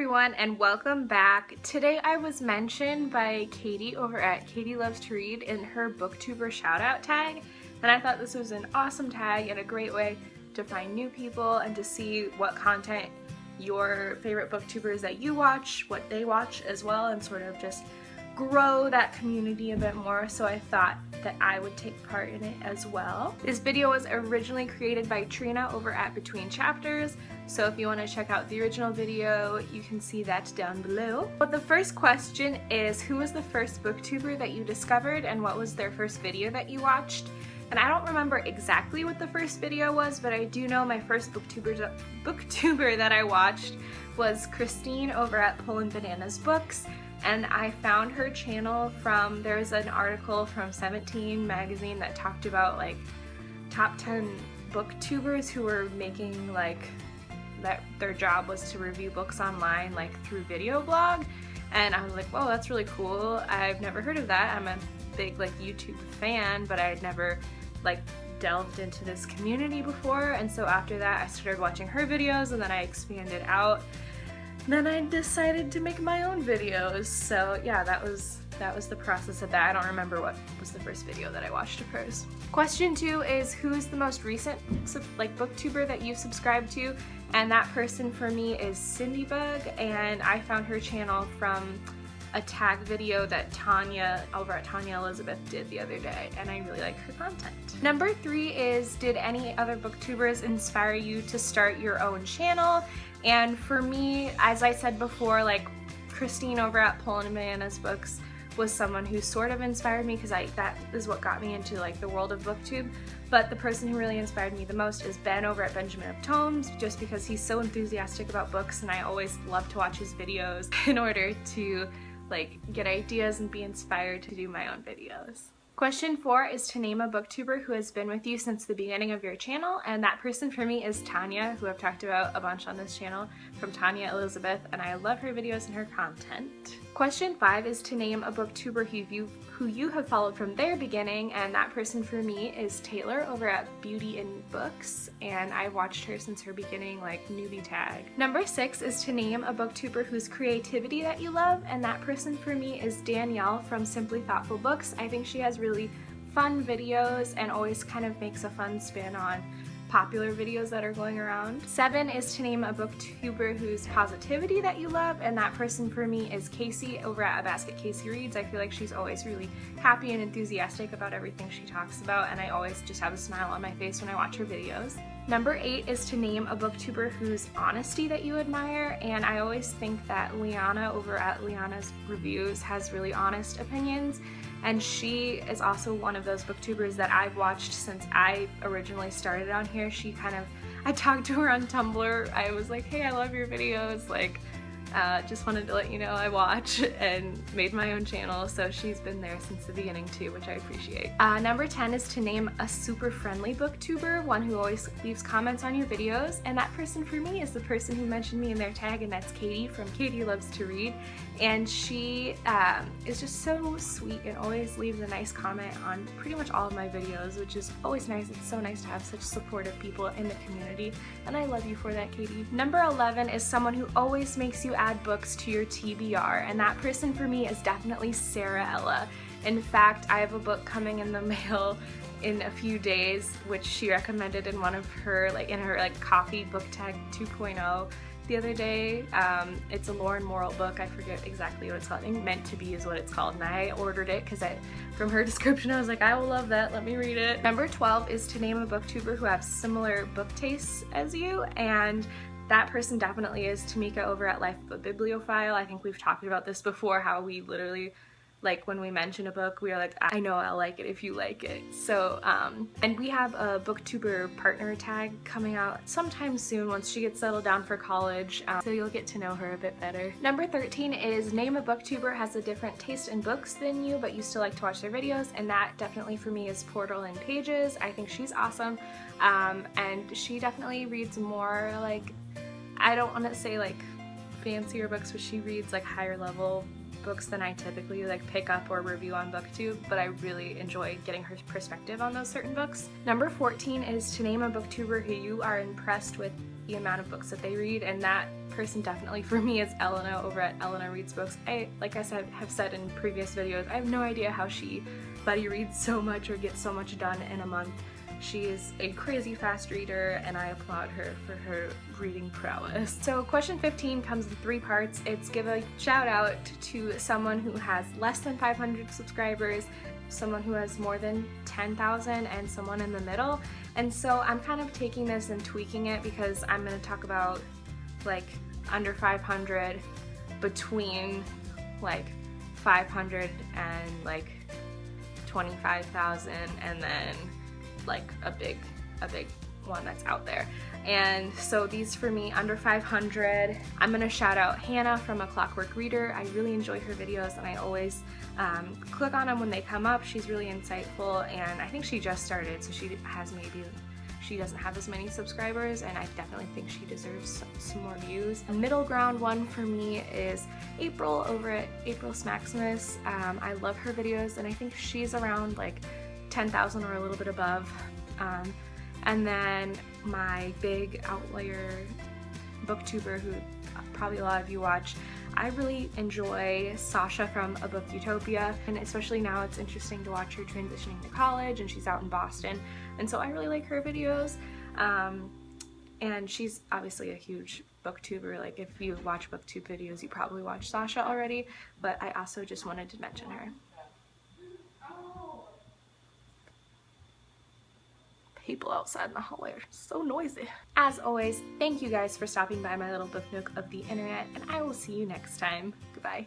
everyone, and welcome back. Today I was mentioned by Katie over at Katie Loves to Read in her booktuber shoutout tag, and I thought this was an awesome tag and a great way to find new people and to see what content your favorite booktubers that you watch, what they watch as well, and sort of just grow that community a bit more. So I thought that I would take part in it as well. This video was originally created by Trina over at Between Chapters, so if you want to check out the original video, you can see that down below. But the first question is, who was the first booktuber that you discovered and what was their first video that you watched? And I don't remember exactly what the first video was, but I do know my first booktuber that I watched was Christine over at Pullin' Bananas Books. And I found her channel from, there's an article from 17 magazine that talked about like top 10 booktubers who were making like, that their job was to review books online like through video blog. And I was like, whoa, that's really cool. I've never heard of that. I'm a big like YouTube fan, but I had never like delved into this community before. And so after that I started watching her videos and then I expanded out. Then I decided to make my own videos. So yeah, that was the process of that. I don't remember what was the first video that I watched of hers. Question 2 is, who is the most recent like booktuber that you've subscribed to? And that person for me is Cindybug, and I found her channel from a tag video that Tanya over at Tanya Elizabeth did the other day, and I really like her content. Number 3 is, did any other booktubers inspire you to start your own channel? And for me, as I said before, like Christine over at Pullin' Bananas Books was someone who sort of inspired me because that is what got me into like the world of booktube. But the person who really inspired me the most is Ben over at Benjamin of Tomes, just because he's so enthusiastic about books and I always love to watch his videos in order to like get ideas and be inspired to do my own videos. Question 4 is to name a booktuber who has been with you since the beginning of your channel, and that person for me is Tanya, who I've talked about a bunch on this channel, from Tanya Elizabeth, and I love her videos and her content. Question 5 is to name a booktuber who you have followed from their beginning, and that person for me is Taylor over at Beauty in Books, and I've watched her since her beginning, like newbie tag. Number 6 is to name a booktuber whose creativity that you love, and that person for me is Danielle from Simply Thoughtful Books. I think she has really fun videos and always kind of makes a fun spin on popular videos that are going around. 7 is to name a booktuber whose positivity that you love, and that person for me is Casey over at A Basket Casey Reads. I feel like she's always really happy and enthusiastic about everything she talks about, and I always just have a smile on my face when I watch her videos. Number 8 is to name a booktuber whose honesty that you admire, and I always think that Liana over at Liana's Reviews has really honest opinions, and she is also one of those booktubers that I've watched since I originally started on here. I talked to her on Tumblr. I was like, hey, I love your videos, like just wanted to let you know I watch, and made my own channel, so she's been there since the beginning too, which I appreciate. Number 10 is to name a super friendly booktuber, one who always leaves comments on your videos, and that person for me is the person who mentioned me in their tag, and that's Katie from Katie Loves to Read, and she is just so sweet and always leaves a nice comment on pretty much all of my videos, which is always nice. It's so nice to have such supportive people in the community, and I love you for that, Katie. Number 11 is someone who always makes you add books to your TBR, and that person for me is definitely Sarah Ella. In fact, I have a book coming in the mail in a few days, which she recommended in one of her coffee book tag 2.0 the other day. It's a Lauren Morrill book. I forget exactly what it's called. I think Meant to Be is what it's called, and I ordered it because from her description I was like, I will love that, let me read it. Number 12 is to name a booktuber who has similar book tastes as you, and that person definitely is Tamika over at Life of a Bibliophile. I think we've talked about this before, how we literally, like when we mention a book, we are like, I know I'll like it if you like it. So, and we have a booktuber partner tag coming out sometime soon once she gets settled down for college, so you'll get to know her a bit better. Number 13 is name a booktuber has a different taste in books than you, but you still like to watch their videos, and that definitely for me is Portal and Pages. I think she's awesome, and she definitely reads more like, I don't want to say like fancier books, but she reads like higher level books than I typically like pick up or review on BookTube, but I really enjoy getting her perspective on those certain books. Number 14 is to name a booktuber who you are impressed with the amount of books that they read, and that person definitely for me is Elena over at Elena Reads Books. Like I said, have said in previous videos, I have no idea how she buddy reads so much or gets so much done in a month. She is a crazy fast reader, and I applaud her for her reading prowess. So question 15 comes in 3 parts. It's give a shout out to someone who has less than 500 subscribers, someone who has more than 10,000, and someone in the middle. And so I'm kind of taking this and tweaking it because I'm going to talk about like under 500, between like 500 and like 25,000, and then like a big one that's out there. And so these for me under 500, I'm gonna shout out Hannah from A Clockwork Reader. I really enjoy her videos, and I always click on them when they come up. She's really insightful, and I think she just started, so she doesn't have as many subscribers, and I definitely think she deserves some more views. A middle ground one for me is April over at April Smaximus. I love her videos, and I think she's around like 10,000 or a little bit above. And then my big outlier booktuber who probably a lot of you watch, I really enjoy Sasha from A Book Utopia, and especially now it's interesting to watch her transitioning to college, and she's out in Boston, and so I really like her videos. And she's obviously a huge booktuber. Like if you watch booktube videos, you probably watch Sasha already, but I also just wanted to mention her. People outside in the hallway are so noisy. As always, thank you guys for stopping by my little book nook of the internet, and I will see you next time. Goodbye.